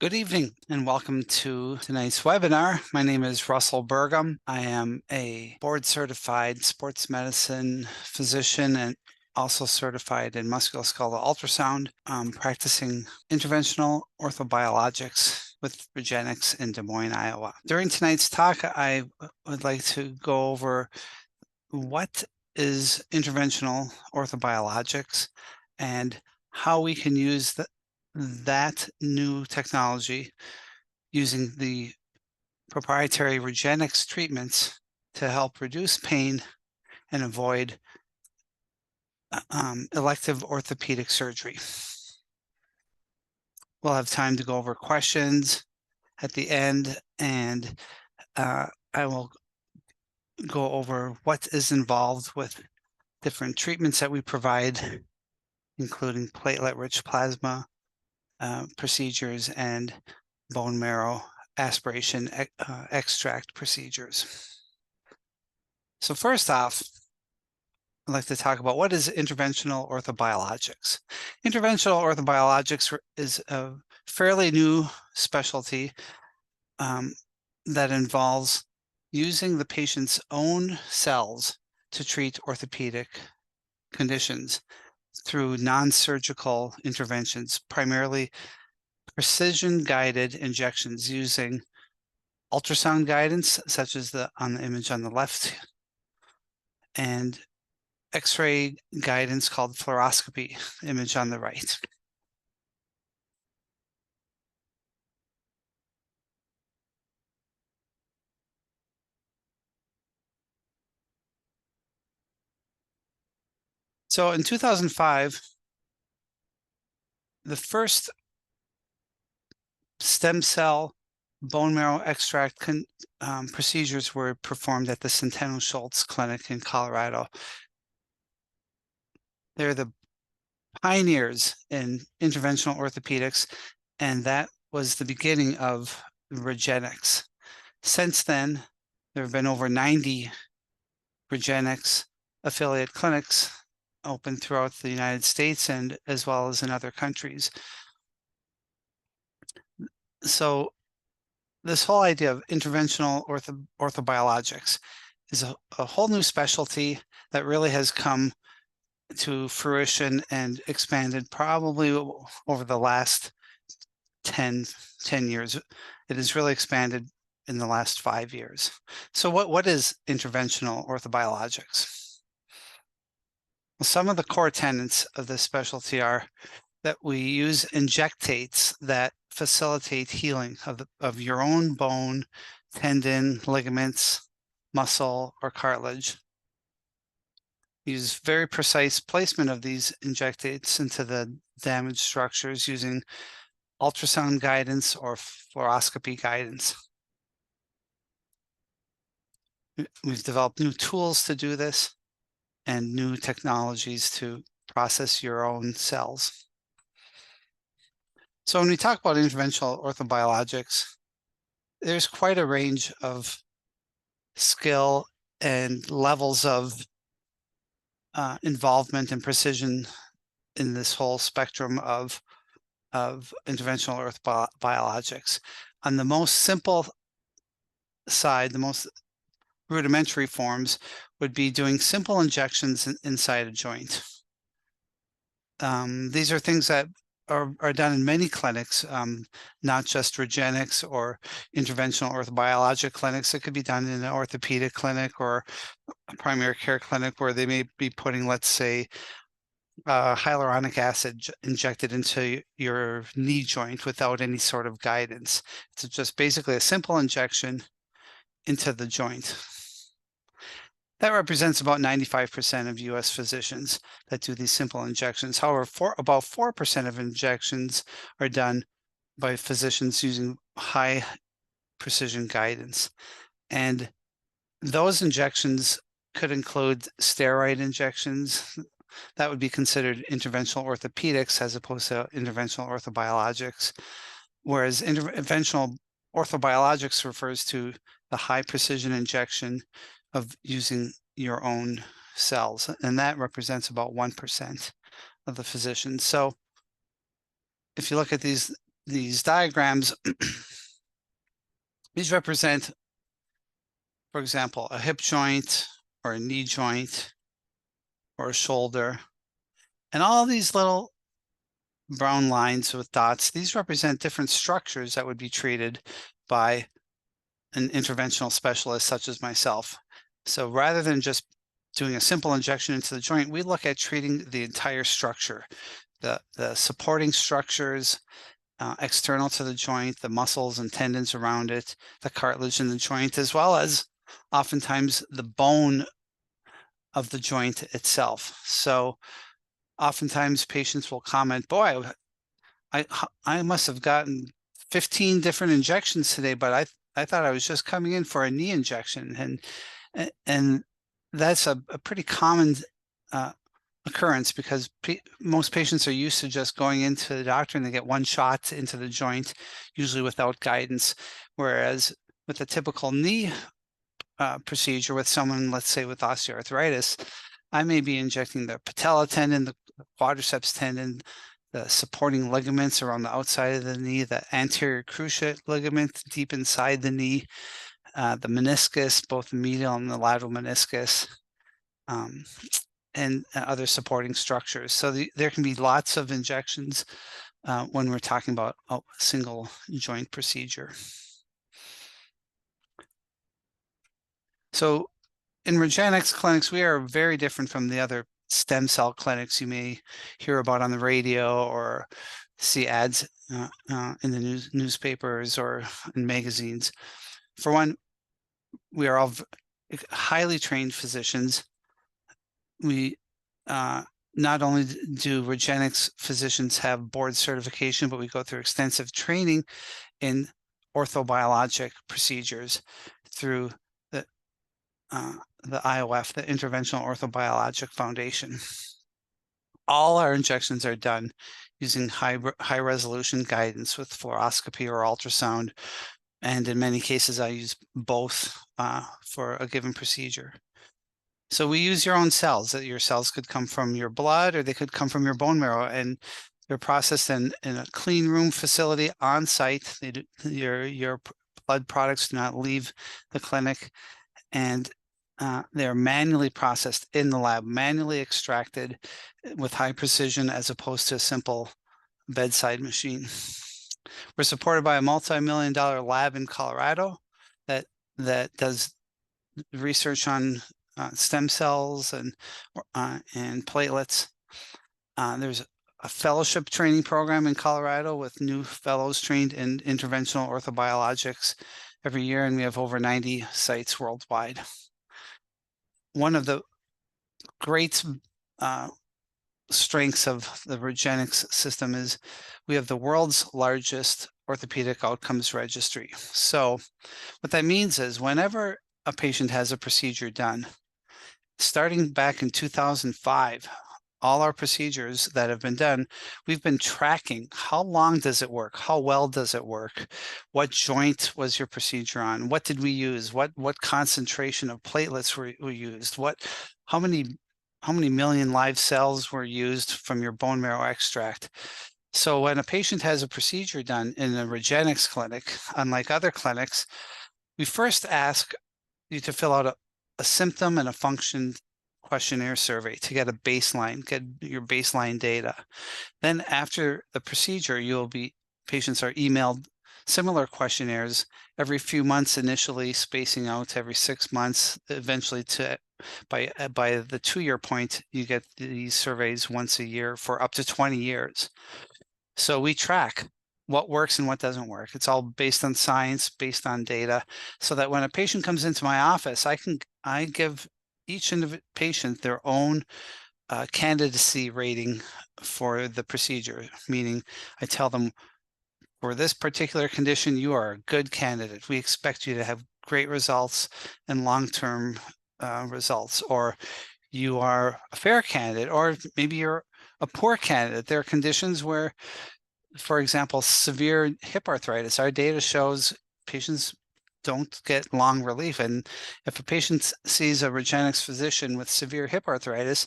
Good evening and welcome to tonight's webinar. My name is Russell Burgum. I am a board-certified sports medicine physician and also certified in musculoskeletal ultrasound, practicing interventional orthobiologics with Regenexx in Des Moines, Iowa. During tonight's talk, I would like to go over what is interventional orthobiologics and how we can use that new technology using the proprietary Regenexx treatments to help reduce pain and avoid elective orthopedic surgery. We'll have time to go over questions at the end, and I will go over what is involved with different treatments that we provide, including platelet-rich plasma procedures and bone marrow aspiration extract procedures. So first off, I'd like to talk about what is interventional orthobiologics. Interventional orthobiologics is a fairly new specialty that involves using the patient's own cells to treat orthopedic conditions through non-surgical interventions, primarily precision-guided injections using ultrasound guidance, such as on the image on the left, and X-ray guidance called fluoroscopy, image on the right. So in 2005, the first stem cell bone marrow extract procedures were performed at the Centeno Schultz Clinic in Colorado. They're the pioneers in interventional orthopedics, and that was the beginning of Regenexx. Since then, there have been over 90 Regenexx affiliate clinics open throughout the United States and as well as in other countries. So this whole idea of interventional orthobiologics is a whole new specialty that really has come to fruition and expanded probably over the last 10 years. It has really expanded in the last 5 years. So what is interventional orthobiologics? Well, some of the core tenets of this specialty are that we use injectates that facilitate healing of your own bone, tendon, ligaments, muscle, or cartilage. Use very precise placement of these injectates into the damaged structures using ultrasound guidance or fluoroscopy guidance. We've developed new tools to do this and new technologies to process your own cells. So when we talk about interventional orthobiologics, there's quite a range of skill and levels of involvement and precision in this whole spectrum of interventional orthobiologics. On the most simple side, the most rudimentary forms would be doing simple injections inside a joint. These are things that are done in many clinics, not just Regenexx or interventional orthobiologic clinics. It could be done in an orthopedic clinic or a primary care clinic where they may be putting, let's say, hyaluronic acid injected into your knee joint without any sort of guidance. It's just basically a simple injection into the joint. That represents about 95% of US physicians that do these simple injections. However, about 4% of injections are done by physicians using high precision guidance. And those injections could include steroid injections. That would be considered interventional orthopedics as opposed to interventional orthobiologics. Whereas interventional orthobiologics refers to the high precision injection of using your own cells, and that represents about 1% of the physicians. So if you look at these these diagrams, these represent, for example, a hip joint or a knee joint or a shoulder. And all these little brown lines with dots, these represent different structures that would be treated by an interventional specialist such as myself. So rather than just doing a simple injection into the joint, we look at treating the entire structure, the supporting structures, external to the joint, the muscles and tendons around it, the cartilage in the joint, as well as oftentimes the bone of the joint itself. So oftentimes patients will comment, boy, I must have gotten 15 different injections today, but I thought I was just coming in for a knee injection. And that's a pretty common occurrence because most patients are used to just going into the doctor and they get one shot into the joint, usually without guidance. Whereas with a typical knee procedure with someone, let's say with osteoarthritis, I may be injecting the patella tendon, the quadriceps tendon, the supporting ligaments around the outside of the knee, the anterior cruciate ligament deep inside the knee, the meniscus, both the medial and the lateral meniscus, and other supporting structures. So there can be lots of injections when we're talking about a single joint procedure. So in Regenexx clinics, we are very different from the other stem cell clinics you may hear about on the radio or see ads in the newspapers or in magazines. For one, we are all highly trained physicians. We not only do Regenexx physicians have board certification, but we go through extensive training in orthobiologic procedures through the IOF, the Interventional Orthobiologic Foundation. All our injections are done using high resolution guidance with fluoroscopy or ultrasound. And in many cases, I use both for a given procedure. So we use your own cells. Your cells could come from your blood or they could come from your bone marrow, and they're processed in a clean room facility on site. Your blood products do not leave the clinic, and they're manually processed in the lab, manually extracted with high precision as opposed to a simple bedside machine. We're supported by a multi-million-dollar lab in Colorado that does research on stem cells and platelets. There's a fellowship training program in Colorado with new fellows trained in interventional orthobiologics every year, and we have over 90 sites worldwide. One of the great strengths of the Regenexx system is we have the world's largest orthopedic outcomes registry. So what that means is whenever a patient has a procedure done, starting back in 2005, all our procedures that have been done, we've been tracking how long does it work? How well does it work? What joint was your procedure on? What did we use? What concentration of platelets were used? How many million live cells were used from your bone marrow extract? So when a patient has a procedure done in a Regenexx clinic, unlike other clinics, we first ask you to fill out a symptom and a function questionnaire survey to get your baseline data. Then after the procedure, patients are emailed similar questionnaires every few months, initially spacing out every 6 months, eventually by the 2-year point, you get these surveys once a year for up to 20 years. So we track what works and what doesn't work. It's all based on science, based on data, so that when a patient comes into my office, I give each patient their own candidacy rating for the procedure, meaning I tell them, for this particular condition, you are a good candidate. We expect you to have great results and long-term results, or you are a fair candidate, or maybe you're a poor candidate. There are conditions where, for example, severe hip arthritis, our data shows patients don't get long relief. And if a patient sees a Regenexx physician with severe hip arthritis,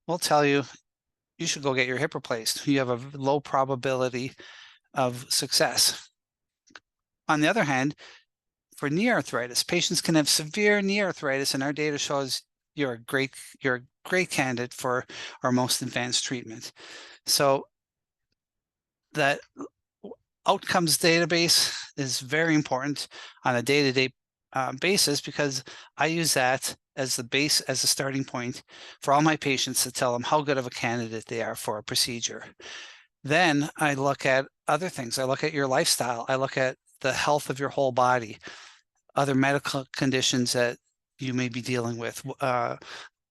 we'll tell you, you should go get your hip replaced. You have a low probability of success. On the other hand, for knee arthritis, patients can have severe knee arthritis, and our data shows you're a great candidate for our most advanced treatment. So that outcomes database is very important on a day-to-day basis, because I use that as the base, as a starting point for all my patients to tell them how good of a candidate they are for a procedure. Then I look at other things. I look at your lifestyle. I look at the health of your whole body, other medical conditions that you may be dealing with,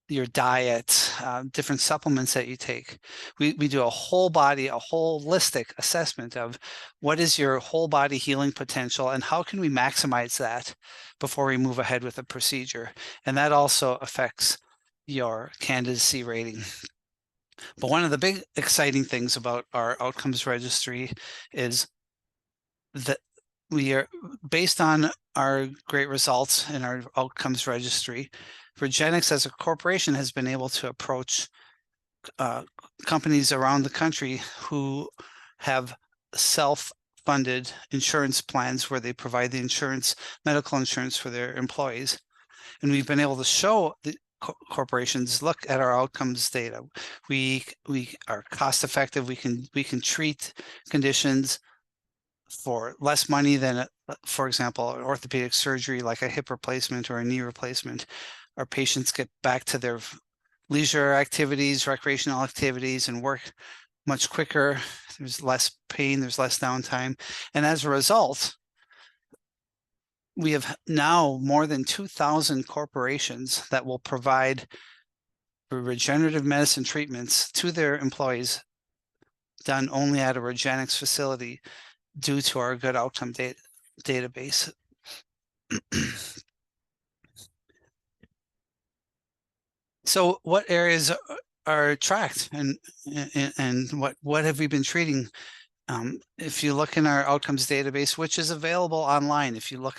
your diet, different supplements that you take. We do a whole body, a holistic assessment of what is your whole body healing potential and how can we maximize that before we move ahead with a procedure. And that also affects your candidacy rating. But one of the big exciting things about our outcomes registry is that we are, based on our great results in our outcomes registry, Regenexx as a corporation has been able to approach companies around the country who have self-funded insurance plans where they provide the insurance, medical insurance for their employees. And we've been able to show the corporations, look at our outcomes data. We are cost effective. We can treat conditions for less money than, for example, an orthopedic surgery like a hip replacement or a knee replacement. Our patients get back to their leisure activities, recreational activities, and work much quicker. There's less pain, there's less downtime. And as a result, we have now more than 2,000 corporations that will provide regenerative medicine treatments to their employees done only at a Regenexx facility due to our good outcome database. So what areas are tracked, and what have we been treating? If you look in our outcomes database, which is available online, if you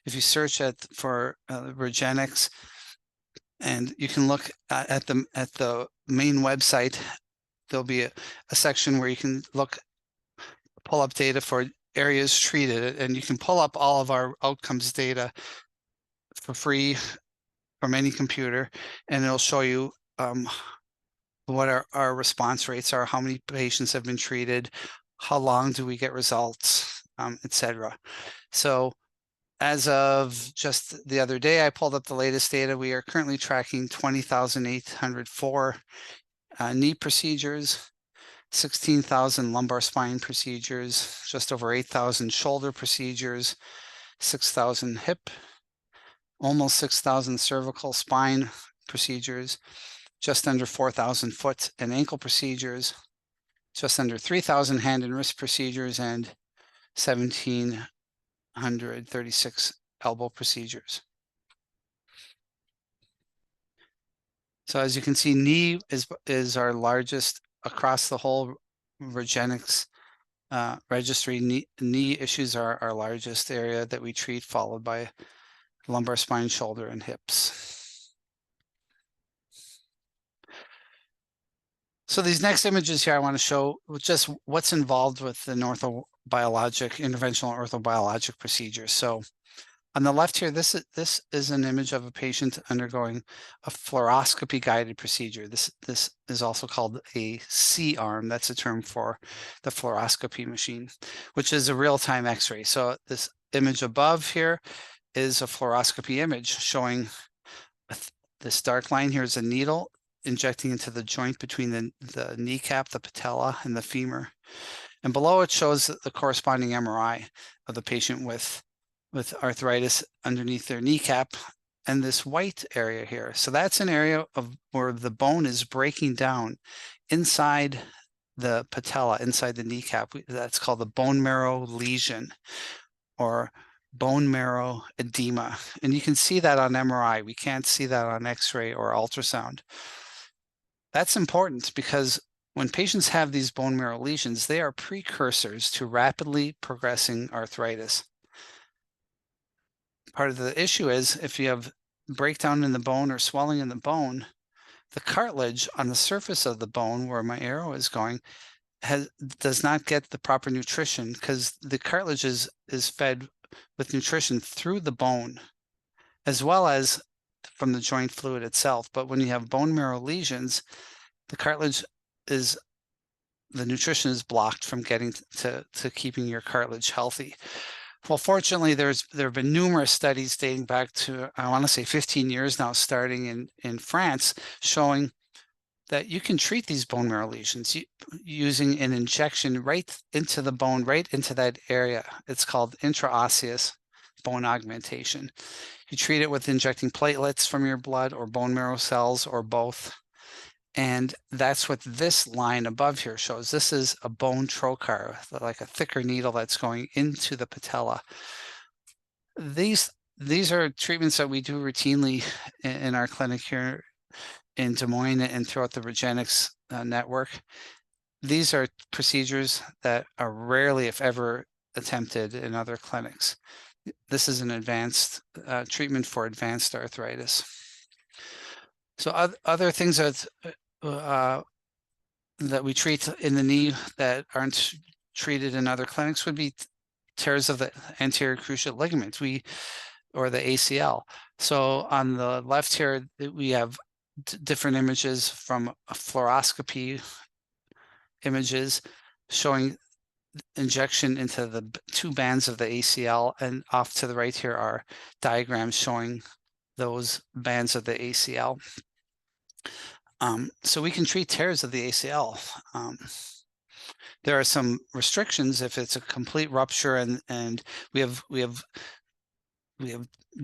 search for Regenexx, and you can look at the main website, there'll be a section where you can pull up data for areas treated, and you can pull up all of our outcomes data for free from any computer, and it'll show you what our response rates are, how many patients have been treated, how long do we get results, etc. So as of just the other day, I pulled up the latest data. We are currently tracking 20,804 knee procedures, 16,000 lumbar spine procedures, just over 8,000 shoulder procedures, 6,000 hip, almost 6,000 cervical spine procedures, just under 4,000 foot and ankle procedures, just under 3,000 hand and wrist procedures, and 1,736 elbow procedures. So as you can see, knee is our largest across the whole Regenexx registry. Knee issues are our largest area that we treat, followed by lumbar spine, shoulder, and hips. So these next images here, I want to show just what's involved with the interventional orthobiologic procedures. So on the left here, this is an image of a patient undergoing a fluoroscopy guided procedure. This is also called a C-arm. That's a term for the fluoroscopy machine, which is a real-time X-ray. So this image above here is a fluoroscopy image showing this dark line here is a needle injecting into the joint between the kneecap, the patella, and the femur. And below it shows the corresponding MRI of the patient with arthritis underneath their kneecap, and this white area here. So that's an area where the bone is breaking down inside the patella, inside the kneecap. That's called the bone marrow lesion or bone marrow edema. And you can see that on MRI. We can't see that on X-ray or ultrasound. That's important because when patients have these bone marrow lesions, they are precursors to rapidly progressing arthritis. Part of the issue is if you have breakdown in the bone or swelling in the bone, the cartilage on the surface of the bone where my arrow is going does not get the proper nutrition, because the cartilage is fed with nutrition through the bone as well as from the joint fluid itself. But when you have bone marrow lesions, the cartilage is the nutrition is blocked from getting to keeping your cartilage healthy. Well, fortunately, there have been numerous studies dating back to, I want to say 15 years now, starting in France, showing that you can treat these bone marrow lesions using an injection right into the bone, right into that area. It's called intraosseous bone augmentation. You treat it with injecting platelets from your blood or bone marrow cells or both. And that's what this line above here shows. This is a bone trocar, like a thicker needle that's going into the patella. These are treatments that we do routinely in our clinic here in Des Moines and throughout the Regenexx network. These are procedures that are rarely, if ever, attempted in other clinics. This is an advanced treatment for advanced arthritis. So other things that we treat in the knee that aren't treated in other clinics would be tears of the anterior cruciate ligament, or the ACL. So on the left here, we have different images from a fluoroscopy images showing injection into the two bands of the ACL, and off to the right here are diagrams showing those bands of the ACL. So we can treat tears of the ACL. There are some restrictions if it's a complete rupture, and we have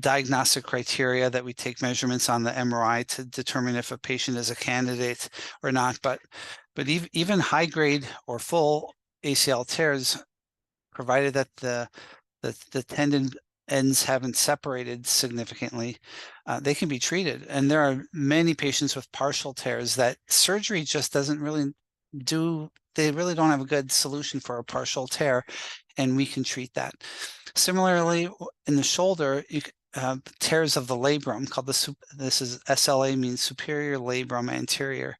diagnostic criteria that we take measurements on the MRI to determine if a patient is a candidate or not. But even high grade or full ACL tears, provided that the tendon ends haven't separated significantly, they can be treated. And there are many patients with partial tears that surgery just doesn't really do. They really don't have a good solution for a partial tear, and we can treat that. Similarly, in the shoulder, you have tears of the labrum called this is SLA, means superior labrum anterior.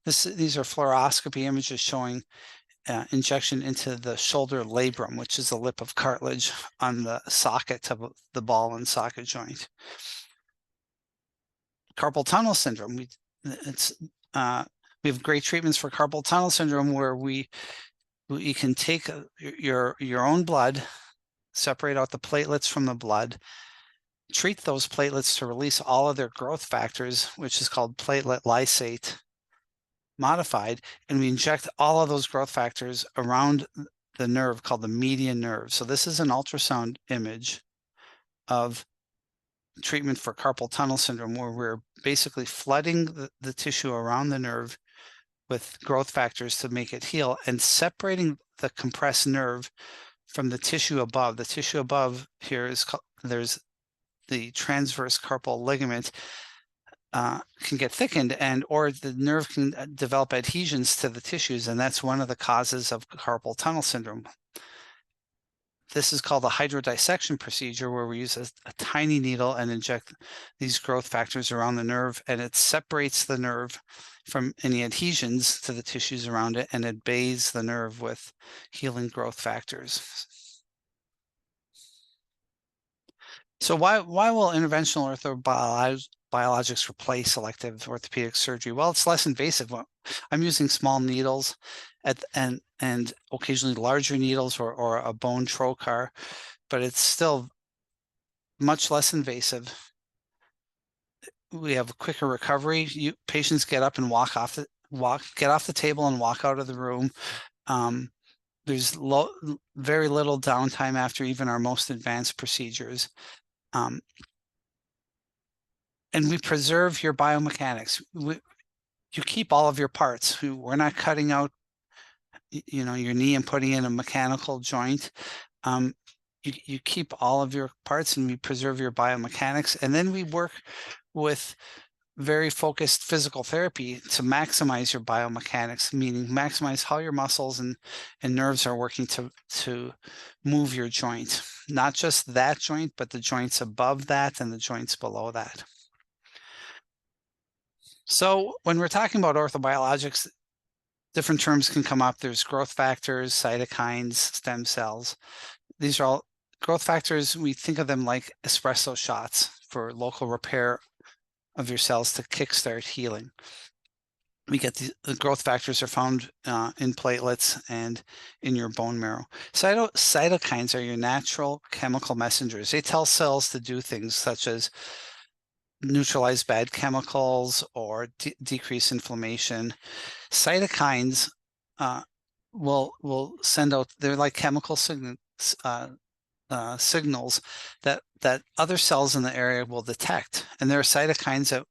These are fluoroscopy images showing injection into the shoulder labrum, which is the lip of cartilage on the socket of the ball and socket joint. Carpal tunnel syndrome. We have great treatments for carpal tunnel syndrome where we can take your own blood, separate out the platelets from the blood, treat those platelets to release all of their growth factors, which is called platelet lysate modified, and we inject all of those growth factors around the nerve called the median nerve. So this is an ultrasound image of treatment for carpal tunnel syndrome, where we're basically flooding the tissue around the nerve with growth factors to make it heal, and separating the compressed nerve from the tissue above. The tissue above here is there's the transverse carpal ligament can get thickened, or the nerve can develop adhesions to the tissues, and that's one of the causes of carpal tunnel syndrome. This is called a hydrodissection procedure, where we use a tiny needle and inject these growth factors around the nerve, and it separates the nerve from any adhesions to the tissues around it, and it bathes the nerve with healing growth factors. So why will interventional orthobiologics replace elective orthopedic surgery? Well, it's less invasive. I'm using small needles and occasionally larger needles or a bone trocar, but it's still much less invasive. We have a quicker recovery. Patients get up and get off the table and walk out of the room. There's very little downtime after even our most advanced procedures. And we preserve your biomechanics. You keep all of your parts. We're not cutting out, your knee and putting in a mechanical joint. You keep all of your parts, and we preserve your biomechanics. And then we work with very focused physical therapy to maximize your biomechanics, meaning maximize how your muscles and nerves are working to move your joint. Not just that joint, but the joints above that and the joints below that. So when we're talking about orthobiologics, different terms can come up. There's growth factors, cytokines, stem cells. These are all growth factors. We think of them like espresso shots for local repair of your cells to kickstart healing. We get the growth factors are found in platelets and in your bone marrow. Cytokines are your natural chemical messengers. They tell cells to do things such as neutralize bad chemicals or decrease inflammation. Cytokines will send out, they're like chemical signals that other cells in the area will detect. And there are cytokines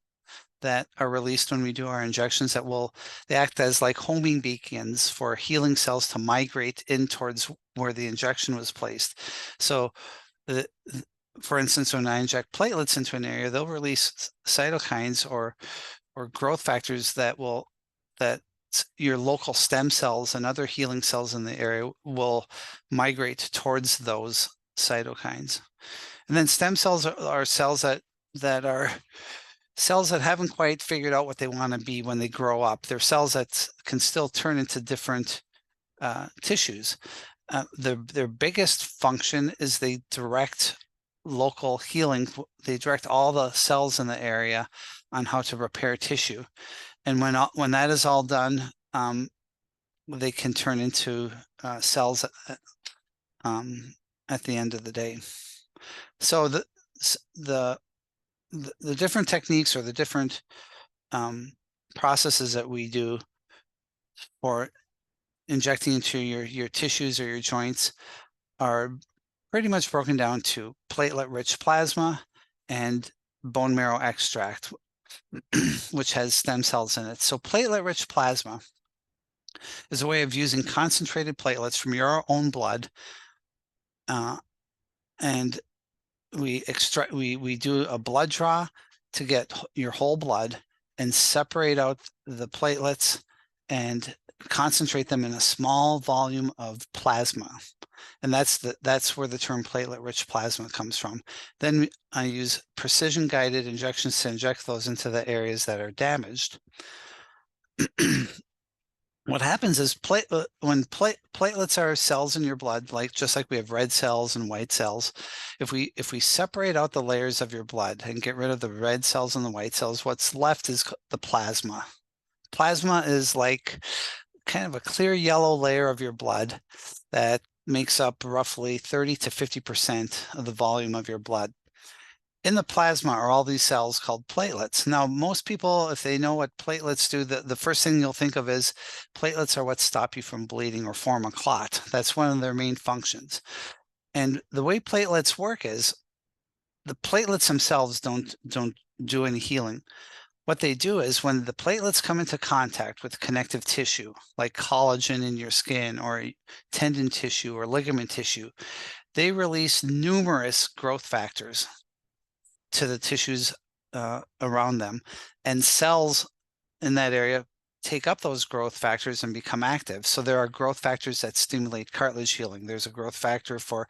that are released when we do our injections they act as like homing beacons for healing cells to migrate in towards where the injection was placed. So for instance, when I inject platelets into an area, they'll release cytokines or growth factors that your local stem cells and other healing cells in the area will migrate towards those cytokines. And then stem cells are cells that are cells that haven't quite figured out what they want to be when they grow up. They're cells that can still turn into different tissues. Their biggest function is they direct local healing. They direct all the cells in the area on how to repair tissue. And when that is all done, they can turn into cells at the end of the day. So the different techniques or the different processes that we do for injecting into your tissues or your joints are pretty much broken down to platelet-rich plasma and bone marrow extract, which has stem cells in it. So platelet-rich plasma is a way of using concentrated platelets from your own blood, and we do a blood draw to get your whole blood and separate out the platelets and concentrate them in a small volume of plasma. And that's where the term platelet-rich plasma comes from. Then I use precision-guided injections to inject those into the areas that are damaged. What happens is when platelets are cells in your blood, just like we have red cells and white cells, if we separate out the layers of your blood and get rid of the red cells and the white cells, what's left is the plasma. Plasma is like kind of a clear yellow layer of your blood that makes up roughly 30 to 50% of the volume of your blood. In the plasma are all these cells called platelets. Now, most people, if they know what platelets do, the first thing you'll think of is platelets are what stop you from bleeding or form a clot. That's one of their main functions. And the way platelets work is the platelets themselves don't do any healing. What they do is when the platelets come into contact with connective tissue, like collagen in your skin or tendon tissue or ligament tissue, they release numerous growth factors to the tissues around them, and cells in that area take up those growth factors and become active. So there are growth factors that stimulate cartilage healing. There's a growth factor for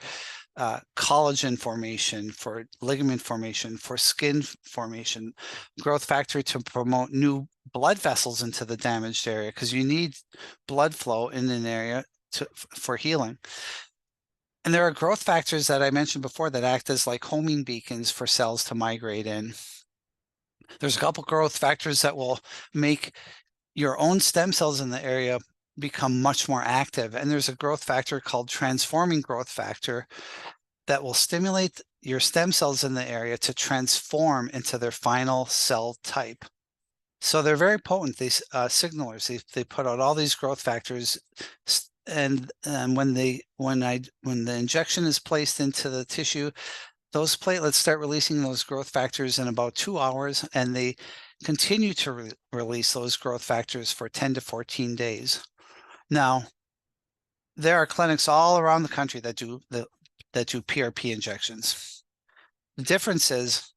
collagen formation, for ligament formation, for skin formation, growth factor to promote new blood vessels into the damaged area, because you need blood flow in an area for healing. And there are growth factors that I mentioned before that act as like homing beacons for cells to migrate in. There's a couple growth factors that will make your own stem cells in the area become much more active. And there's a growth factor called transforming growth factor that will stimulate your stem cells in the area to transform into their final cell type. So they're very potent, these signalers. They put out all these growth factors, and when the injection is placed into the tissue, those platelets start releasing those growth factors in about 2 hours, and they continue to release those growth factors for 10 to 14 days. Now, there are clinics all around the country that do PRP injections. The difference is,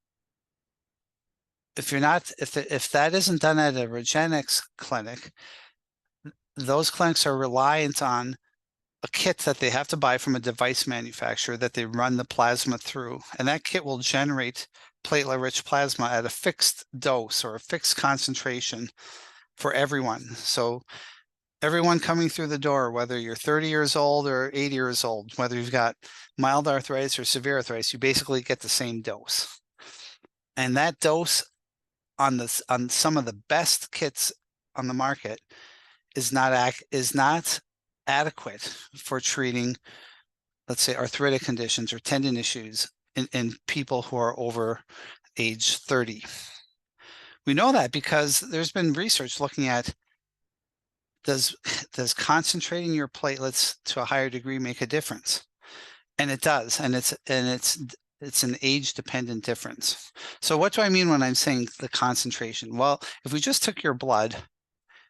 if that isn't done at a Regenexx clinic, those clinics are reliant on a kit that they have to buy from a device manufacturer that they run the plasma through, and that kit will generate platelet-rich plasma at a fixed dose or a fixed concentration for everyone. So Everyone coming through the door, whether you're 30 years old or 80 years old, whether you've got mild arthritis or severe arthritis, you basically get the same dose. And that dose on some of the best kits on the market is not adequate for treating, let's say, arthritic conditions or tendon issues in people who are over age 30. We know that because there's been research looking at does concentrating your platelets to a higher degree make a difference? And it does, and it's an age-dependent difference. So what do I mean when I'm saying the concentration? Well, if we just took your blood,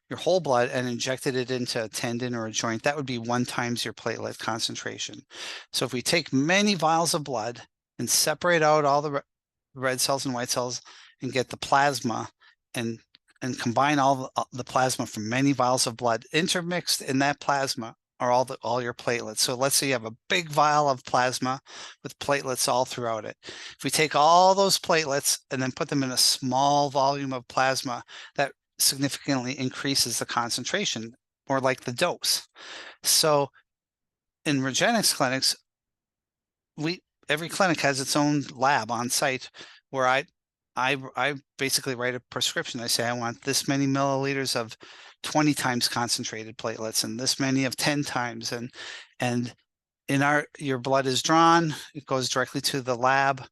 your whole blood, and injected it into a tendon or a joint, that would be 1 times your platelet concentration. So if we take many vials of blood and separate out all the red cells and white cells and get the plasma and combine all the plasma from many vials of blood, intermixed in that plasma are all your platelets. So let's say you have a big vial of plasma with platelets all throughout it. If we take all those platelets and then put them in a small volume of plasma, that significantly increases the concentration, or like the dose. So in Regenexx clinics, every clinic has its own lab on site where I basically write a prescription. I say I want this many milliliters of 20 times concentrated platelets and this many of 10 times, and your blood is drawn, it goes directly to the lab,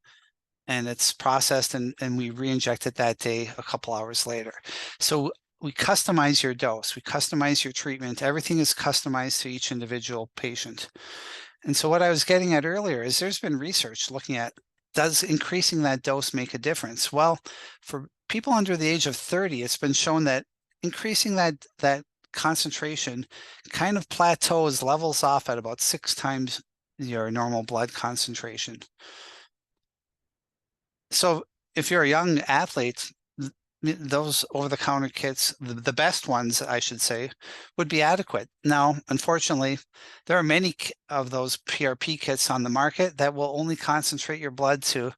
and it's processed, and we re-inject it that day a couple hours later. So we customize your dose, we customize your treatment. Everything is customized to each individual patient. And so what I was getting at earlier is there's been research looking at, does increasing that dose make a difference? Well, for people under the age of 30, it's been shown that increasing that concentration kind of plateaus, levels off at about 6 times your normal blood concentration. So if you're a young athlete, those over-the-counter kits, the best ones, I should say, would be adequate. Now, unfortunately, there are many of those PRP kits on the market that will only concentrate your blood to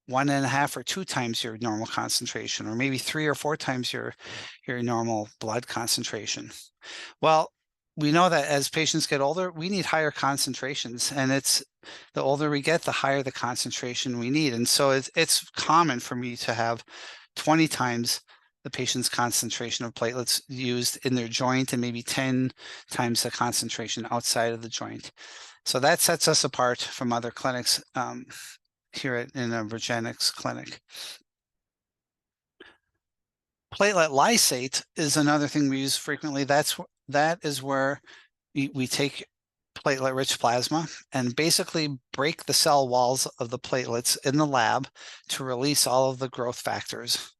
1.5 or 2 times your normal concentration, or maybe 3 or 4 times your normal blood concentration. Well, we know that as patients get older, we need higher concentrations, and the older we get, the higher the concentration we need. And so it's common for me to have 20 times the patient's concentration of platelets used in their joint and maybe 10 times the concentration outside of the joint. So that sets us apart from other clinics here in a Regenexx clinic. Platelet lysate is another thing we use frequently. That is where we take platelet-rich plasma and basically break the cell walls of the platelets in the lab to release all of the growth factors,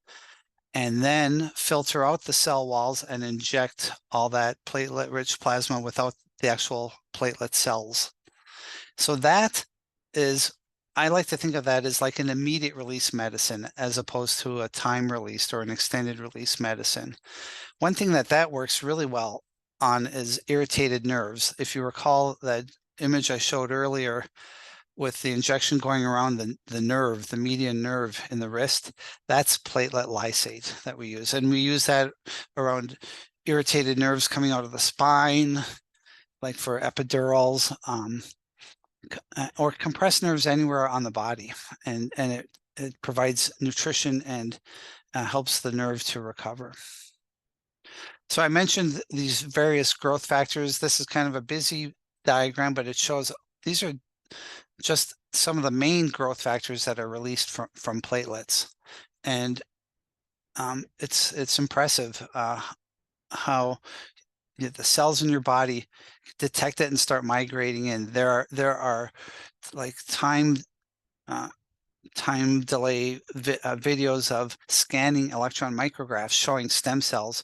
and then filter out the cell walls and inject all that platelet-rich plasma without the actual platelet cells. So that is, I like to think of that as like an immediate release medicine as opposed to a time released or an extended release medicine. One thing that works really well on is irritated nerves. If you recall that image I showed earlier with the injection going around the nerve, the median nerve in the wrist, that's platelet lysate that we use. And we use that around irritated nerves coming out of the spine, like for epidurals, or compressed nerves anywhere on the body. And it provides nutrition and helps the nerve to recover. So I mentioned these various growth factors. This is kind of a busy diagram, but it shows these are just some of the main growth factors that are released from platelets. And it's impressive how the cells in your body detect it and start migrating in. There are like time delay videos of scanning electron micrographs showing stem cells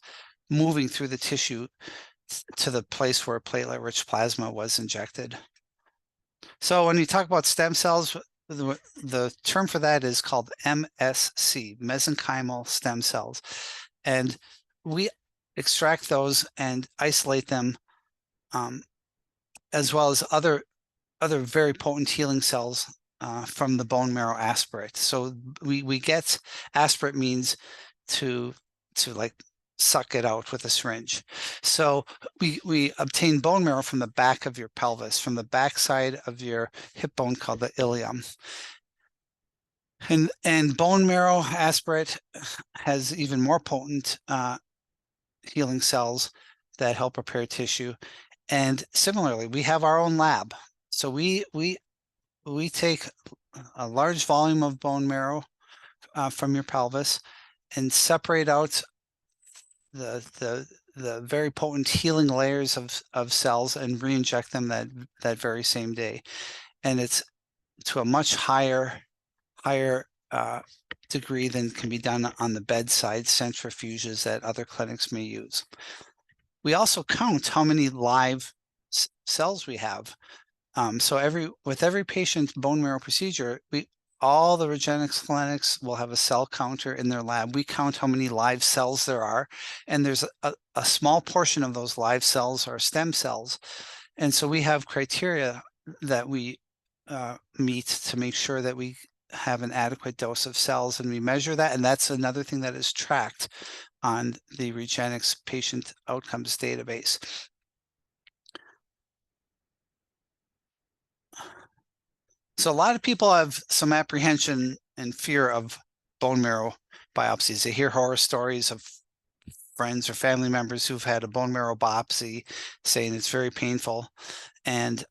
moving through the tissue to the place where platelet-rich plasma was injected. So when you talk about stem cells, the term for that is called MSC, mesenchymal stem cells. And we extract those and isolate them, as well as other very potent healing cells from the bone marrow aspirate. So we get aspirate means to like suck it out with a syringe. So we obtain bone marrow from the back of your pelvis, from the back side of your hip bone called the ilium. And bone marrow aspirate has even more potent healing cells that help repair tissue. And similarly, we have our own lab. So we take a large volume of bone marrow from your pelvis and separate out the very potent healing layers of cells and re-inject them that very same day. And it's to a much higher degree than can be done on the bedside centrifuges that other clinics may use. We also count how many live cells we have. So with every patient bone marrow procedure, all the Regenexx clinics will have a cell counter in their lab. We count how many live cells there are, and there's a small portion of those live cells are stem cells. And so we have criteria that we meet to make sure that we have an adequate dose of cells, and we measure that. And that's another thing that is tracked on the Regenexx patient outcomes database. So a lot of people have some apprehension and fear of bone marrow biopsies. They hear horror stories of friends or family members who've had a bone marrow biopsy saying it's very painful. And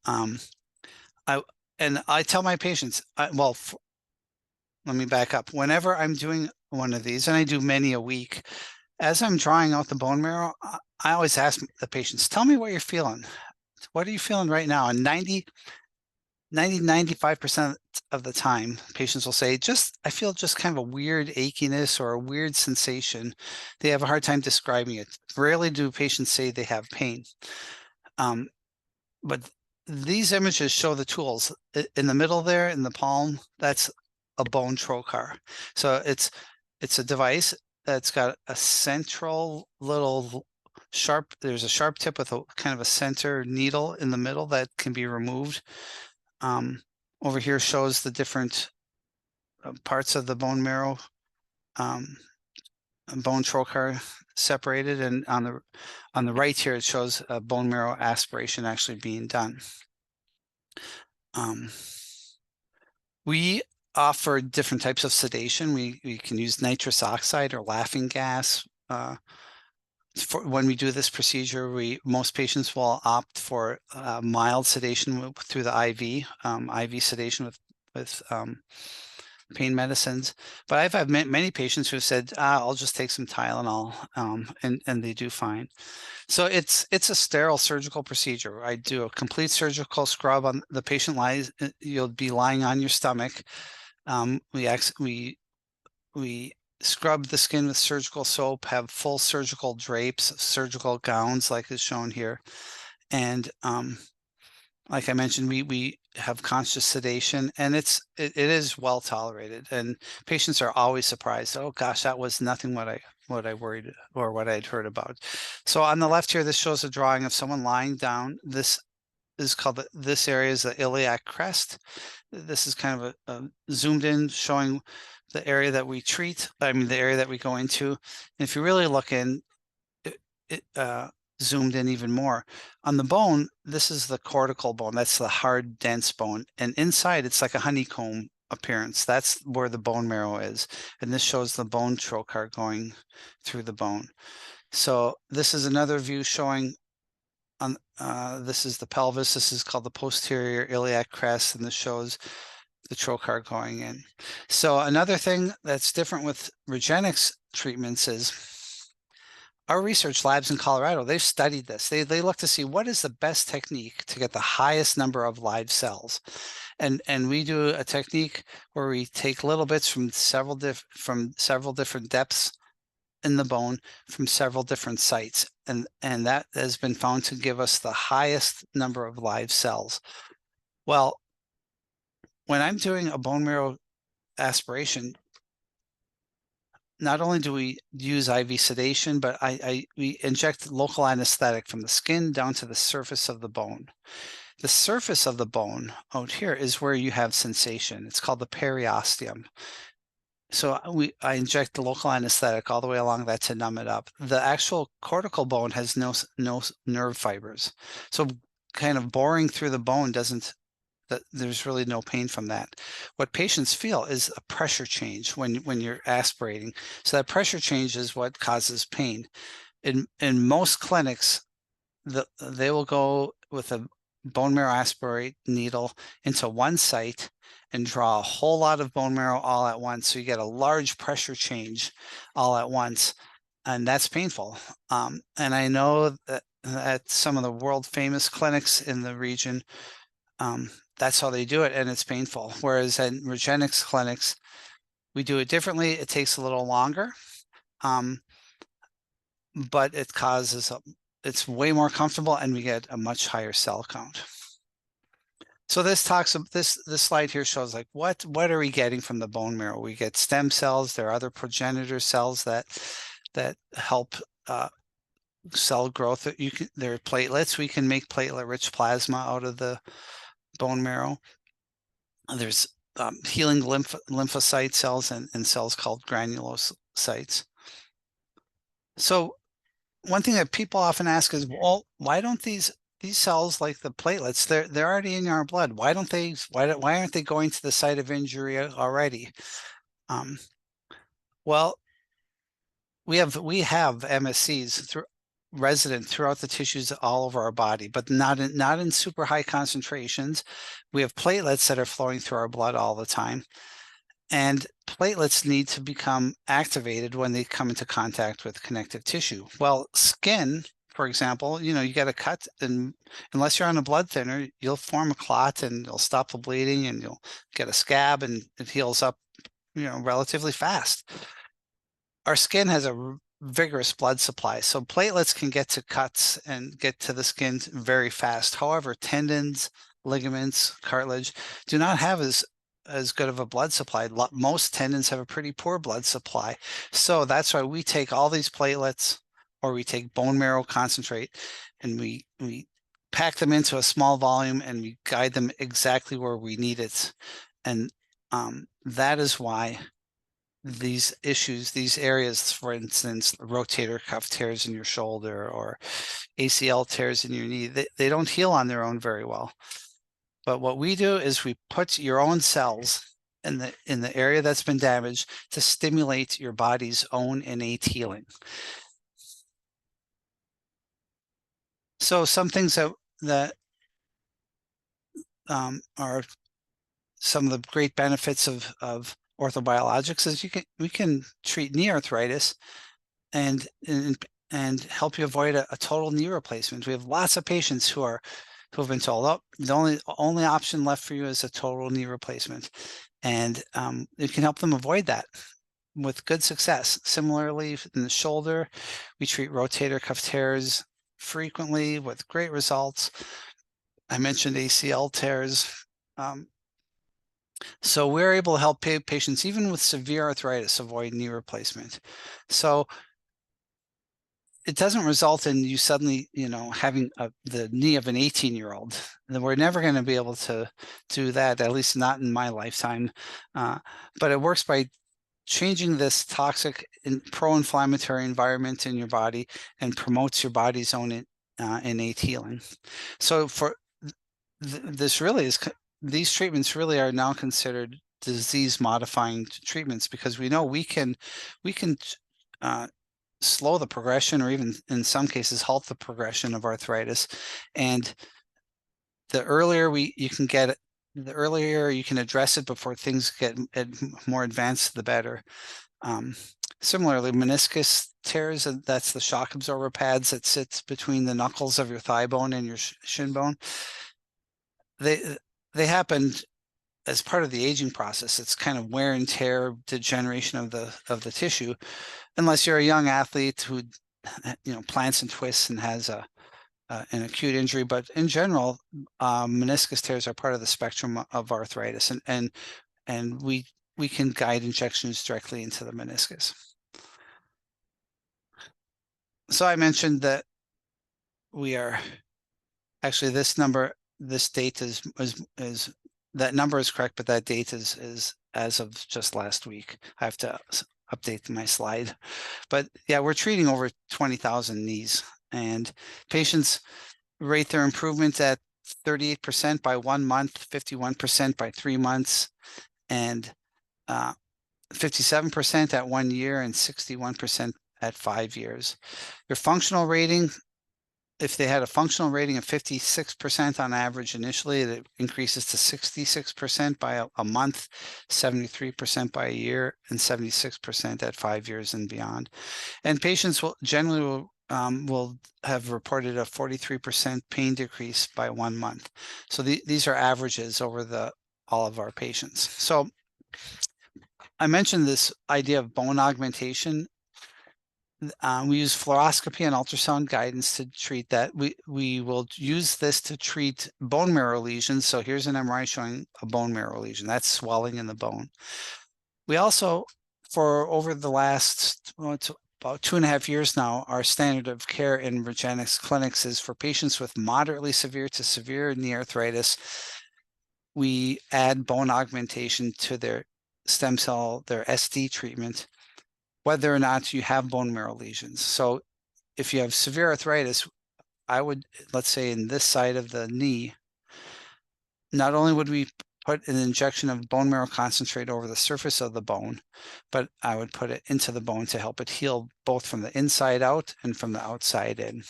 I tell my patients, let me back up. Whenever I'm doing one of these, and I do many a week, as I'm drawing out the bone marrow, I always ask the patients, tell me what you're feeling. What are you feeling right now? And 95% of the time, patients will say, I feel just kind of a weird achiness or a weird sensation. They have a hard time describing it. Rarely do patients say they have pain. But these images show the tools. In the middle there, in the palm, that's a bone trocar. So it's a device that's got a central little there's a sharp tip with a kind of a center needle in the middle that can be removed. Over here shows the different parts of the bone marrow, bone trocar separated, and on the right here it shows a bone marrow aspiration actually being done. We offer different types of sedation. We can use nitrous oxide or laughing gas. When we do this procedure, most patients will opt for mild sedation through the IV sedation with pain medicines. But I've had many patients who have said, I'll just take some Tylenol, and they do fine. So it's a sterile surgical procedure. I do a complete surgical scrub on the patient. You'll be lying on your stomach. We scrub the skin with surgical soap, have full surgical drapes, surgical gowns like is shown here. And like I mentioned, we have conscious sedation, and it is well tolerated, and patients are always surprised. Oh gosh, that was nothing what I worried or what I'd heard about. So on the left here, this shows a drawing of someone lying down. This is called this area is the iliac crest. This is kind of a zoomed in, showing the area that we treat. I mean, the area that we go into. And if you really look in, it zoomed in even more. On the bone, this is the cortical bone. That's the hard, dense bone. And inside, it's like a honeycomb appearance. That's where the bone marrow is. And this shows the bone trocar going through the bone. So this is another view showing this is the pelvis. This is called the posterior iliac crest, and this shows the trocar going in. So another thing that's different with Regenexx treatments is our research labs in Colorado, they've studied this. They look to see what is the best technique to get the highest number of live cells. And we do a technique where we take little bits from several different depths in the bone from several different sites. And that has been found to give us the highest number of live cells. Well, when I'm doing a bone marrow aspiration, not only do we use IV sedation, but we inject local anesthetic from the skin down to the surface of the bone. The surface of the bone out here is where you have sensation. It's called the periosteum. So I inject the local anesthetic all the way along that to numb it up. The actual cortical bone has no nerve fibers. So kind of boring through the bone doesn't, there's really no pain from that. What patients feel is a pressure change when you're aspirating. So that pressure change is what causes pain. In most clinics, they will go with a bone marrow aspirate needle into one site and draw a whole lot of bone marrow all at once. So you get a large pressure change all at once, and that's painful. And I know that at some of the world famous clinics in the region, that's how they do it, and it's painful. Whereas at Regenexx clinics, we do it differently. It takes a little longer, but it's way more comfortable, and we get a much higher cell count. So this slide here shows like what are we getting from the bone marrow? We get stem cells. There are other progenitor cells that help cell growth. There are platelets. We can make platelet-rich plasma out of the bone marrow. There's healing lymphocyte cells and cells called granulocytes. So one thing that people often ask is, well, why don't these cells, like the platelets, they're already in our blood? Why aren't they going to the site of injury already? Well, we have MSCs resident throughout the tissues all over our body, but not in super high concentrations. We have platelets that are flowing through our blood all the time. And platelets need to become activated when they come into contact with connective tissue. Well, skin, for example, you get a cut, and unless you're on a blood thinner, you'll form a clot and it'll stop the bleeding and you'll get a scab and it heals up, relatively fast. Our skin has a vigorous blood supply, so platelets can get to cuts and get to the skin very fast. However, tendons, ligaments, cartilage do not have as good of a blood supply. Most tendons have a pretty poor blood supply. So that's why we take all these platelets, or we take bone marrow concentrate, and we pack them into a small volume and we guide them exactly where we need it. And that is why these issues, these areas, for instance, rotator cuff tears in your shoulder or ACL tears in your knee, they don't heal on their own very well. But what we do is we put your own cells in the area that's been damaged to stimulate your body's own innate healing. So some things that are some of the great benefits of orthobiologics is we can treat knee arthritis and help you avoid a total knee replacement. We have lots of patients who have been told, oh, the only option left for you is a total knee replacement, and it can help them avoid that with good success. Similarly, in the shoulder, we treat rotator cuff tears frequently with great results. I mentioned ACL tears. So we're able to help patients even with severe arthritis avoid knee replacement. So it doesn't result in you suddenly, having the knee of an 18-year-old. We're never going to be able to do that, at least not in my lifetime. But it works by changing this toxic and pro-inflammatory environment in your body and promotes your body's own innate healing. So for this really is, these treatments really are now considered disease-modifying treatments, because we know we can slow the progression, or even in some cases halt the progression of arthritis. And the earlier you can get it, the earlier you can address it before things get more advanced, the better. Similarly, meniscus tears, that's the shock absorber pads that sits between the knuckles of your thigh bone and your shin bone. They happened as part of the aging process. It's kind of wear and tear, degeneration of the tissue, unless you're a young athlete who plants and twists and has an acute injury. But in general, meniscus tears are part of the spectrum of arthritis, and we can guide injections directly into the meniscus. So I mentioned that we are actually, this date is that number is correct, but that date is as of just last week. I have to update my slide. But yeah, we're treating over 20,000 knees, and patients rate their improvement at 38% by 1 month, 51% by 3 months, and 57% at 1 year, and 61% at 5 years. Their functional rating, if they had a functional rating of 56% on average initially, it increases to 66% by a month, 73% by a year, and 76% at 5 years and beyond. And patients will generally will have reported a 43% pain decrease by 1 month. So these are averages over all of our patients. So I mentioned this idea of bone augmentation. We use fluoroscopy and ultrasound guidance to treat that. We will use this to treat bone marrow lesions. So here's an MRI showing a bone marrow lesion. That's swelling in the bone. We also, for over the last about 2.5 years now, our standard of care in Regenexx clinics is for patients with moderately severe to severe knee arthritis, we add bone augmentation to their stem cell, their SD treatment, whether or not you have bone marrow lesions. So if you have severe arthritis, I would, let's say in this side of the knee, not only would we put an injection of bone marrow concentrate over the surface of the bone, but I would put it into the bone to help it heal both from the inside out and from the outside in.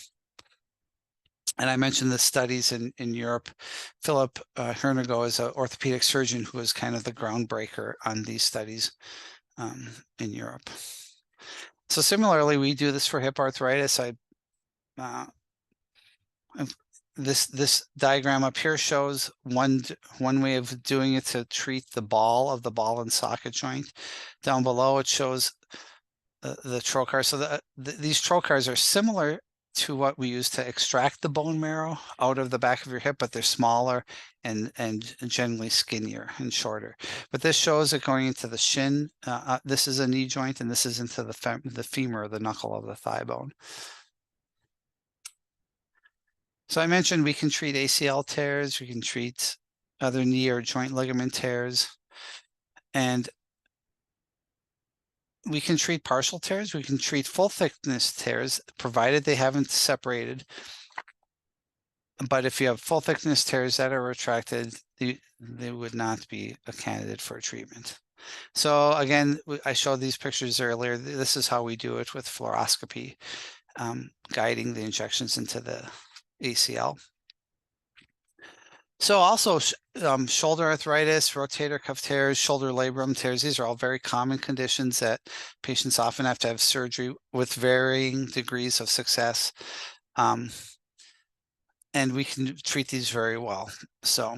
And I mentioned the studies in Europe. Philip Hernigo is an orthopedic surgeon who was kind of the groundbreaker on these studies in Europe. So similarly, we do this for hip arthritis. This diagram up here shows one way of doing it to treat the ball and socket joint. Down below, it shows the trocar. So these trocars are similar to what we use to extract the bone marrow out of the back of your hip, but they're smaller and generally skinnier and shorter. But this shows it going into the shin. This is a knee joint, and this is into the femur, the knuckle of the thigh bone. So I mentioned we can treat ACL tears, we can treat other knee or joint ligament tears, and we can treat partial tears, we can treat full thickness tears, provided they haven't separated. But if you have full thickness tears that are retracted, they would not be a candidate for treatment. So again, I showed these pictures earlier. This is how we do it with fluoroscopy, guiding the injections into the ACL. So also shoulder arthritis, rotator cuff tears, shoulder labrum tears, these are all very common conditions that patients often have to have surgery with varying degrees of success. And we can treat these very well. So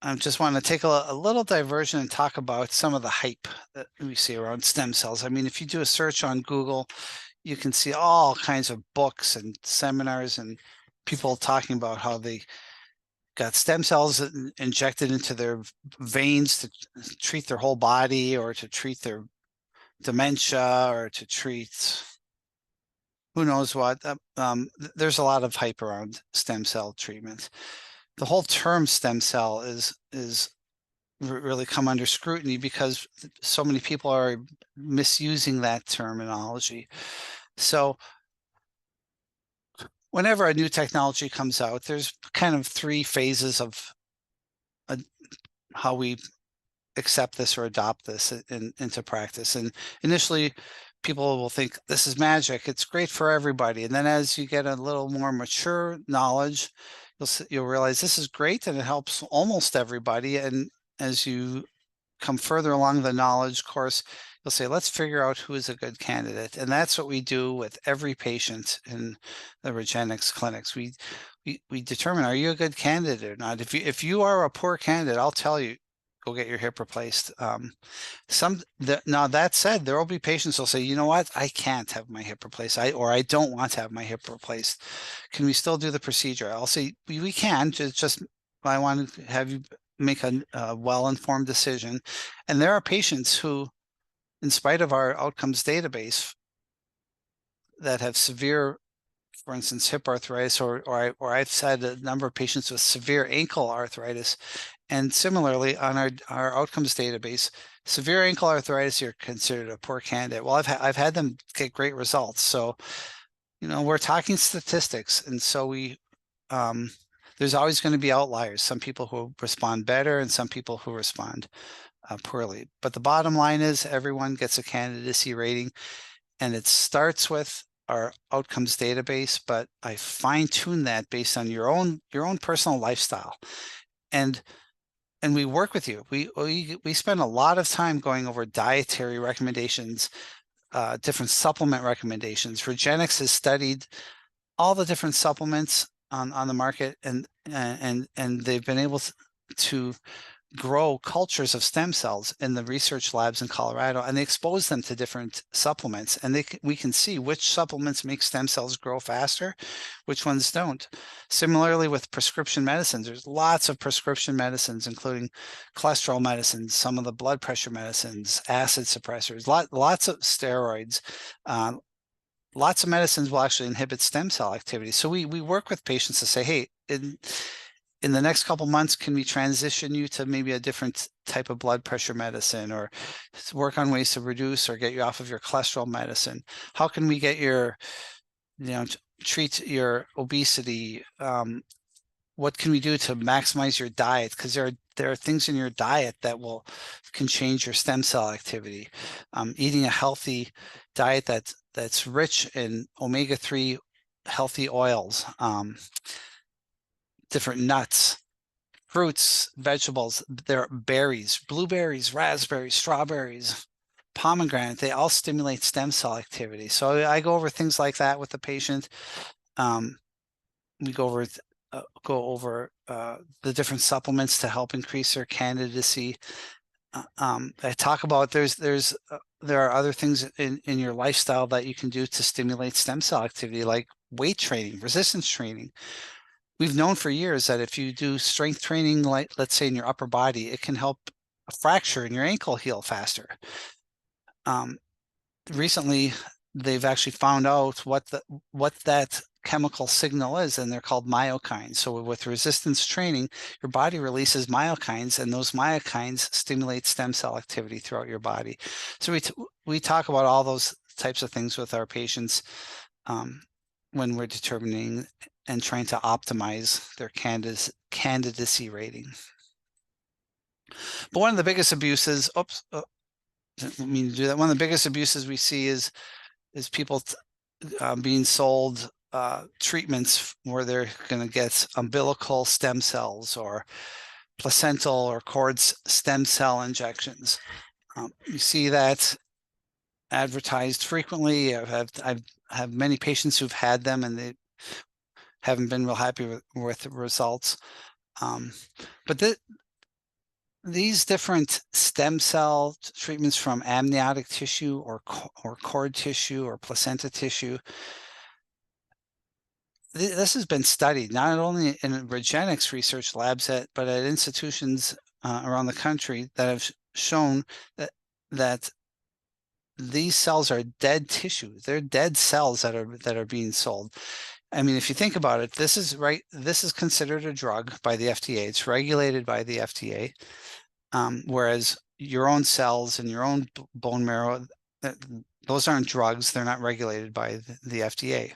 I just want to take a little diversion and talk about some of the hype that we see around stem cells. I mean, if you do a search on Google, you can see all kinds of books and seminars and people talking about how they got stem cells injected into their veins to treat their whole body, or to treat their dementia, or to treat who knows what. There's a lot of hype around stem cell treatment. The whole term stem cell is really come under scrutiny because so many people are misusing that terminology. So whenever a new technology comes out, there's kind of 3 phases of how we accept this or adopt this into practice. And initially, people will think this is magic, it's great for everybody. And then as you get a little more mature knowledge, you'll realize this is great and it helps almost everybody. And as you come further along the knowledge course, you'll say, let's figure out who is a good candidate. And that's what we do with every patient in the Regenexx clinics. We determine, are you a good candidate or not? If you are a poor candidate, I'll tell you, go get your hip replaced. Now that said, there will be patients who'll say, you know what, I can't have my hip replaced, or I don't want to have my hip replaced. Can we still do the procedure? I'll say, we can, just I want to have you make a well-informed decision. And there are patients who, in spite of our outcomes database, that have severe for instance, hip arthritis, or I've had a number of patients with severe ankle arthritis. And similarly, on our outcomes database, severe ankle arthritis, you're considered a poor candidate. Well, I've had them get great results. So, you know, we're talking statistics, and so there's always going to be outliers. Some people who respond better, and some people who respond poorly. But the bottom line is, everyone gets a candidacy rating, and it starts with our outcomes database. But I fine-tune that based on your own personal lifestyle, and we work with you. We spend a lot of time going over dietary recommendations, different supplement recommendations. Regenexx has studied all the different supplements on the market, and they've been able to grow cultures of stem cells in the research labs in Colorado, and they expose them to different supplements, and we can see which supplements make stem cells grow faster, which ones don't. Similarly with prescription medicines, there's lots of prescription medicines, including cholesterol medicines, some of the blood pressure medicines, acid suppressors, lots of steroids. Lots of medicines will actually inhibit stem cell activity. So we work with patients to say, hey, in the next couple months, can we transition you to maybe a different type of blood pressure medicine, or work on ways to reduce or get you off of your cholesterol medicine? How can we get treat your obesity? What can we do to maximize your diet? Because there are things in your diet that can change your stem cell activity. Eating a healthy diet that's rich in omega-3 healthy oils, different nuts, fruits, vegetables, there are berries, blueberries, raspberries, strawberries, pomegranate, they all stimulate stem cell activity. So I go over things like that with the patient. We go over the different supplements to help increase their candidacy. I talk about there are other things in your lifestyle that you can do to stimulate stem cell activity, like weight training, resistance training. We've known for years that if you do strength training, like let's say in your upper body, it can help a fracture in your ankle heal faster. Recently, they've actually found out what that chemical signal is, and they're called myokines. So with resistance training, your body releases myokines, and those myokines stimulate stem cell activity throughout your body. So we talk about all those types of things with our patients when we're determining and trying to optimize their candidacy rating. But one of the biggest abuses, didn't mean to do that. One of the biggest abuses we see is people being sold treatments where they're going to get umbilical stem cells or placental or cord stem cell injections. You see that advertised frequently. I've have many patients who've had them, and they haven't been real happy with the results. But these different stem cell treatments from amniotic tissue or cord tissue or placenta tissue, this has been studied not only in Regenexx research labs but at institutions around the country that have shown that these cells are dead tissue. They're dead cells that are being sold. I mean, if you think about it, this is considered a drug by the FDA. It's regulated by the FDA. Whereas your own cells and your own bone marrow, those aren't drugs. They're not regulated by the FDA.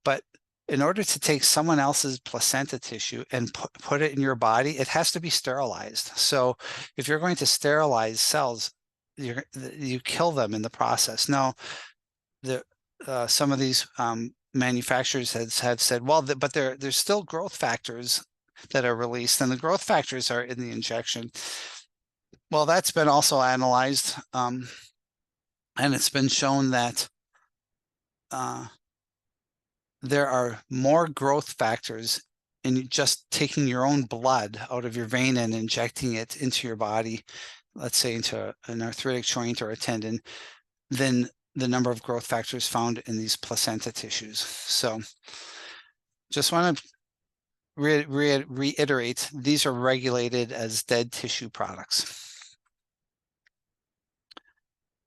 But in order to take someone else's placenta tissue and put it in your body, it has to be sterilized. So if you're going to sterilize cells, you kill them in the process. Now, some of these manufacturers have said, well, but there's still growth factors that are released, and the growth factors are in the injection. Well, that's been also analyzed, and it's been shown that there are more growth factors in just taking your own blood out of your vein and injecting it into your body, let's say into an arthritic joint or a tendon, than the number of growth factors found in these placenta tissues. So just want to reiterate, these are regulated as dead tissue products.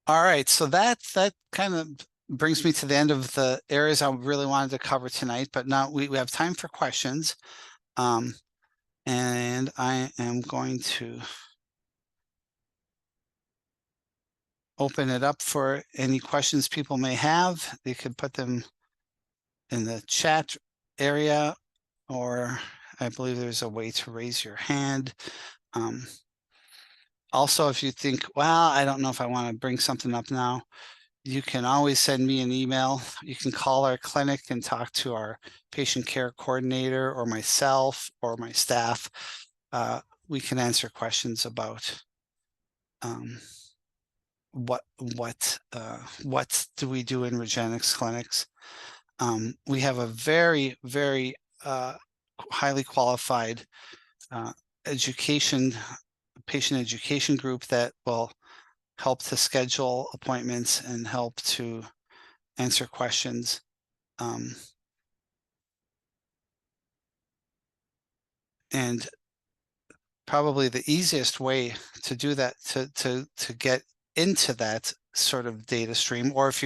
All right, so that kind of brings me to the end of the areas I really wanted to cover tonight, but now we have time for questions. And I am going to open it up for any questions people may have. They could put them in the chat area, or I believe there's a way to raise your hand. Also, if you think, well, I don't know if I want to bring something up now, you can always send me an email. You can call our clinic and talk to our patient care coordinator or myself or my staff. We can answer questions about what do we do in Regenexx clinics. We have a very, very highly qualified patient education group that will help to schedule appointments and help to answer questions. And probably the easiest way to do that, to get into that sort of data stream, or if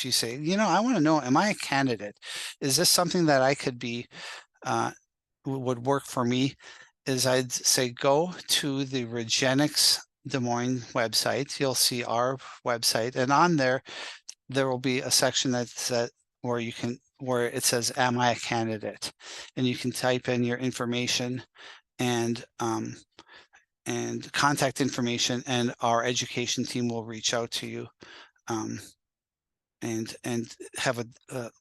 you say, you know, I want to know, am I a candidate? Is this something that I could be would work for me? Is I'd say go to the Regenexx Des Moines website. You'll see our website, and on there will be a section that's where it says, am I a candidate? And you can type in your information and contact information, and our education team will reach out to you and have a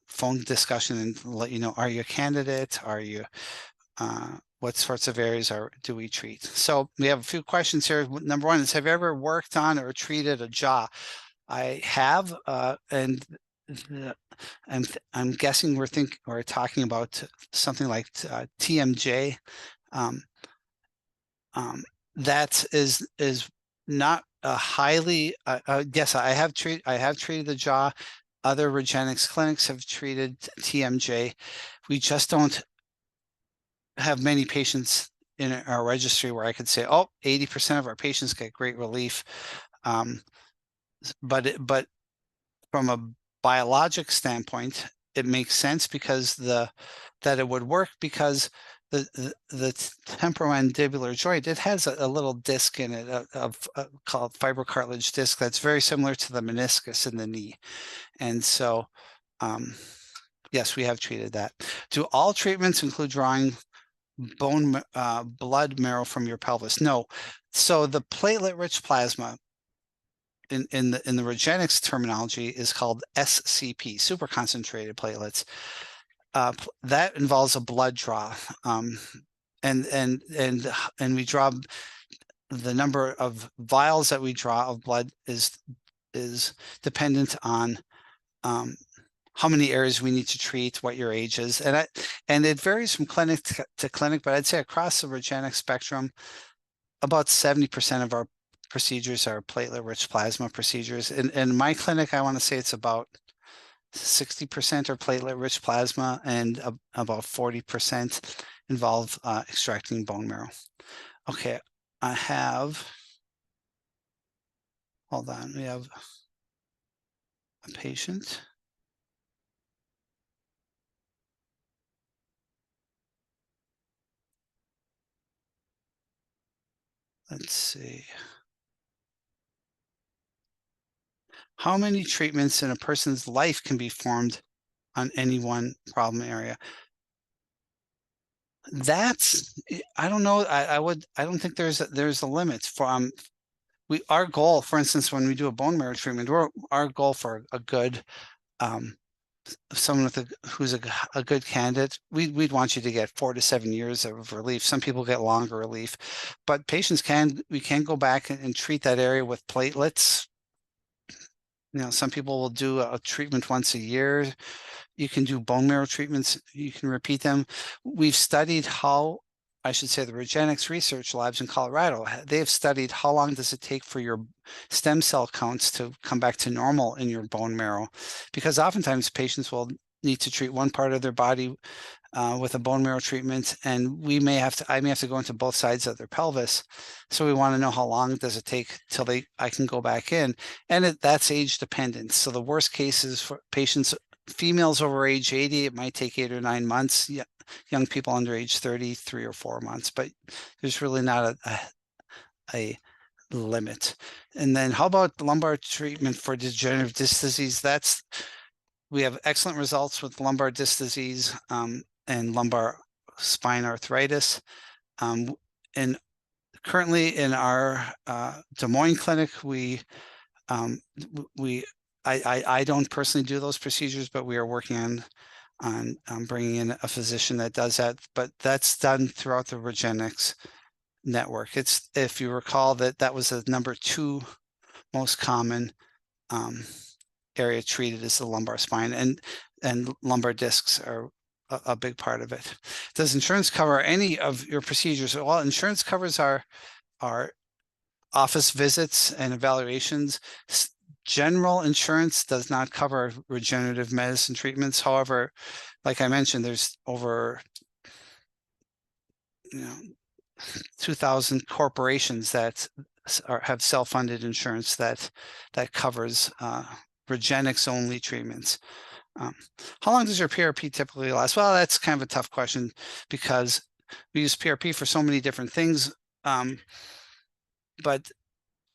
phone discussion and let you know, are you a candidate? Are you what sorts of areas do we treat? So we have a few questions here. Number one is, have you ever worked on or treated a jaw? I have, and I'm guessing we're talking about something like TMJ. That is not a highly. Yes, I have treated the jaw. Other Regenexx clinics have treated TMJ. We just don't have many patients in our registry where I could say, oh, 80% of our patients get great relief. But from a biologic standpoint, it makes sense because that it would work because the temporomandibular joint, it has a little disc in it called fibrocartilage disc that's very similar to the meniscus in the knee. And so, yes, we have treated that. Do all treatments include drawing blood marrow from your pelvis? No. So the platelet-rich plasma in the Regenexx terminology is called SCP, super concentrated platelets. That involves a blood draw, and we draw, the number of vials that we draw of blood is dependent on how many areas we need to treat, what your age is, and it varies from clinic to clinic, but I'd say across the Regenexx spectrum, about 70% of our procedures are platelet-rich plasma procedures. In my clinic, I want to say it's about 60% are platelet-rich plasma, and about 40% involve extracting bone marrow. Okay, hold on, we have a patient. Let's see. How many treatments in a person's life can be formed on any one problem area? I don't know. I don't think there's a limit from our goal, for instance, when we do a bone marrow treatment, our goal for a good someone who's a good candidate, we'd want you to get 4 to 7 years of relief. Some people get longer relief, but patients we can go back and treat that area with platelets. You know, some people will do a treatment once a year. You can do bone marrow treatments. You can repeat them. We've studied how, I should say, the Regenexx research labs in Colorado, they've studied how long does it take for your stem cell counts to come back to normal in your bone marrow, because oftentimes patients will need to treat one part of their body with a bone marrow treatment, and I may have to go into both sides of their pelvis. So we want to know how long does it take till I can go back in, and that's age dependent. So the worst cases for patients, females over age 80, it might take 8 or 9 months. Yeah, young people under age 30, 3 or 4 months, but there's really not a limit. And then how about the lumbar treatment for degenerative disc disease? We have excellent results with lumbar disc disease and lumbar spine arthritis. And currently in our Des Moines clinic, I don't personally do those procedures, but we are working on bringing in a physician that does that. But that's done throughout the Regenexx network. It's, if you recall, that was the number 2 most common area treated is the lumbar spine, and lumbar discs are a big part of it. Does insurance cover any of your procedures? Well, insurance covers our office visits and evaluations. General insurance does not cover regenerative medicine treatments. However, like I mentioned, there's over 2,000 corporations that have self-funded insurance that covers Regenexx only treatments. How long does your PRP typically last? Well, that's kind of a tough question because we use PRP for so many different things. But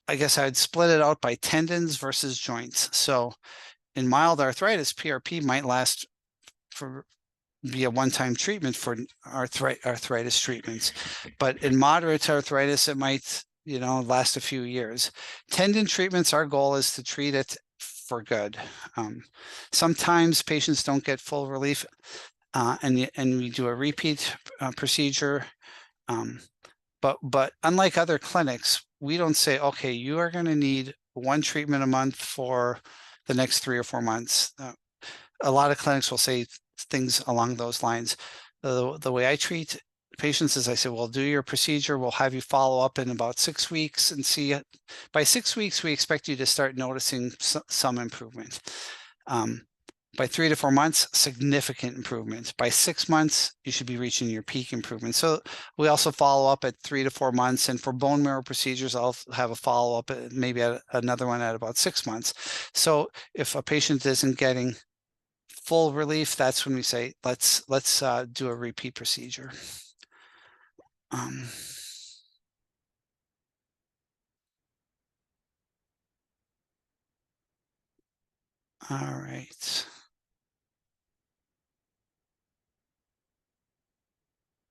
I guess I'd split it out by tendons versus joints. So in mild arthritis, PRP might last be a one-time treatment for arthritis treatments. But in moderate arthritis, it might, last a few years. Tendon treatments, our goal is to treat it for good. Sometimes patients don't get full relief, and we do a repeat procedure. But unlike other clinics, we don't say, okay, you are going to need one treatment a month for the next 3 or 4 months. A lot of clinics will say things along those lines. The way I treat patients is I say, well, do your procedure. We'll have you follow up in about 6 weeks and see. By 6 weeks, we expect you to start noticing some improvement. By 3 to 4 months, significant improvement. By 6 months, you should be reaching your peak improvement. So we also follow up at 3 to 4 months. And for bone marrow procedures, I'll have a follow up, maybe another one at about 6 months. So if a patient isn't getting full relief, that's when we say, let's do a repeat procedure. All right.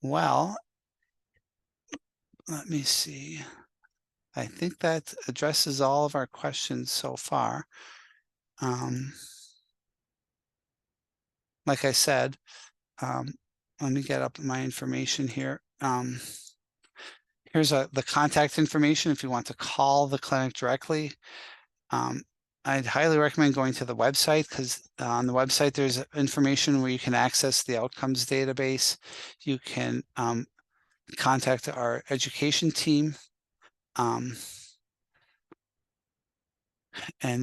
Well, let me see. I think that addresses all of our questions so far. Like I said, let me get up my information here. Here's the contact information if you want to call the clinic directly. I'd highly recommend going to the website because on the website there's information where you can access the outcomes database. You can contact our education team, and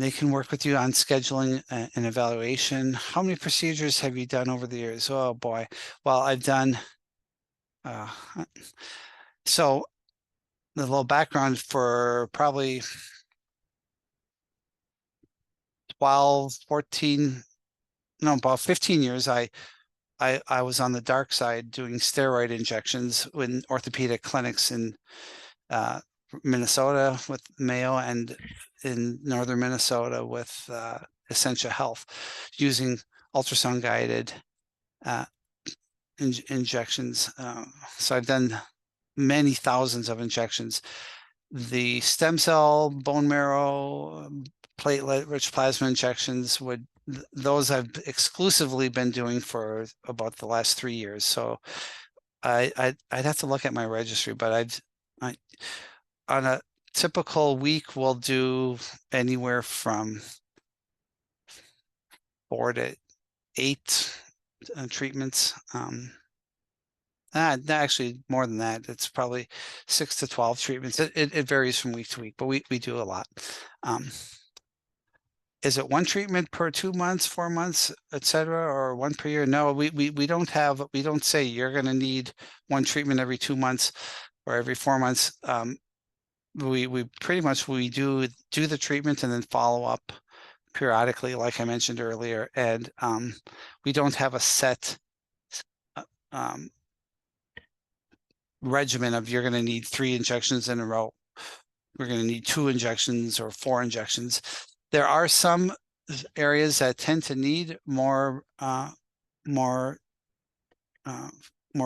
they can work with you on scheduling an evaluation. How many procedures have you done over the years? Oh boy. Well, I've done, so the little background, for probably 12, 14, no, about 15 years, I was on the dark side doing steroid injections in orthopedic clinics in Minnesota with Mayo and in northern Minnesota with Essentia Health, using ultrasound guided injections. So I've done many thousands of injections. The stem cell, bone marrow, platelet-rich plasma injections those I've exclusively been doing for about the last 3 years. So I'd have to look at my registry, but on a typical week, we'll do anywhere from 4 to 8 treatments. Actually more than that. It's probably 6 to 12 treatments. It varies from week to week, but we do a lot. is it one treatment per 2 months, 4 months, et cetera, or one per year? No, we don't say you're gonna need one treatment every 2 months or every 4 months. We pretty much do the treatment and then follow up periodically, like I mentioned earlier, and we don't have a set um, regimen of you're going to need 3 injections in a row. We're going to need 2 injections or 4 injections. There are some areas that tend to need more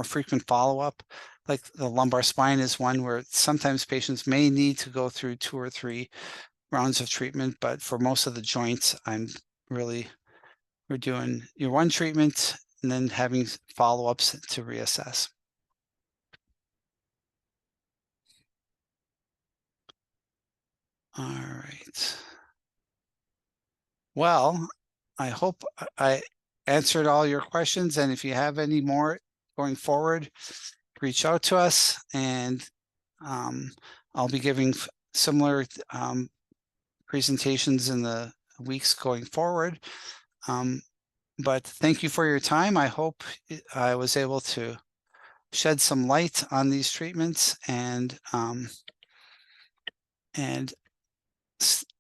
frequent follow-up. Like the lumbar spine is one where sometimes patients may need to go through 2 or 3 rounds of treatment, but for most of the joints, we're doing your one treatment and then having follow-ups to reassess. All right. Well, I hope I answered all your questions, and if you have any more going forward, reach out to us, and I'll be giving similar presentations in the weeks going forward. But thank you for your time. I hope I was able to shed some light on these treatments and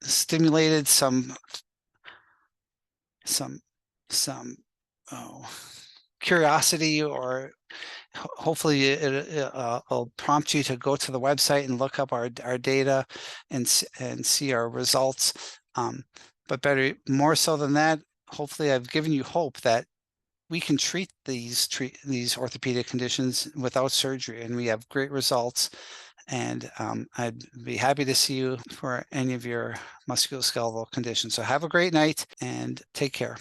stimulated some curiosity, or hopefully it'll prompt you to go to the website and look up our data and see our results. But more so than that, hopefully I've given you hope that we can treat these orthopedic conditions without surgery, and we have great results. And I'd be happy to see you for any of your musculoskeletal conditions. So have a great night and take care.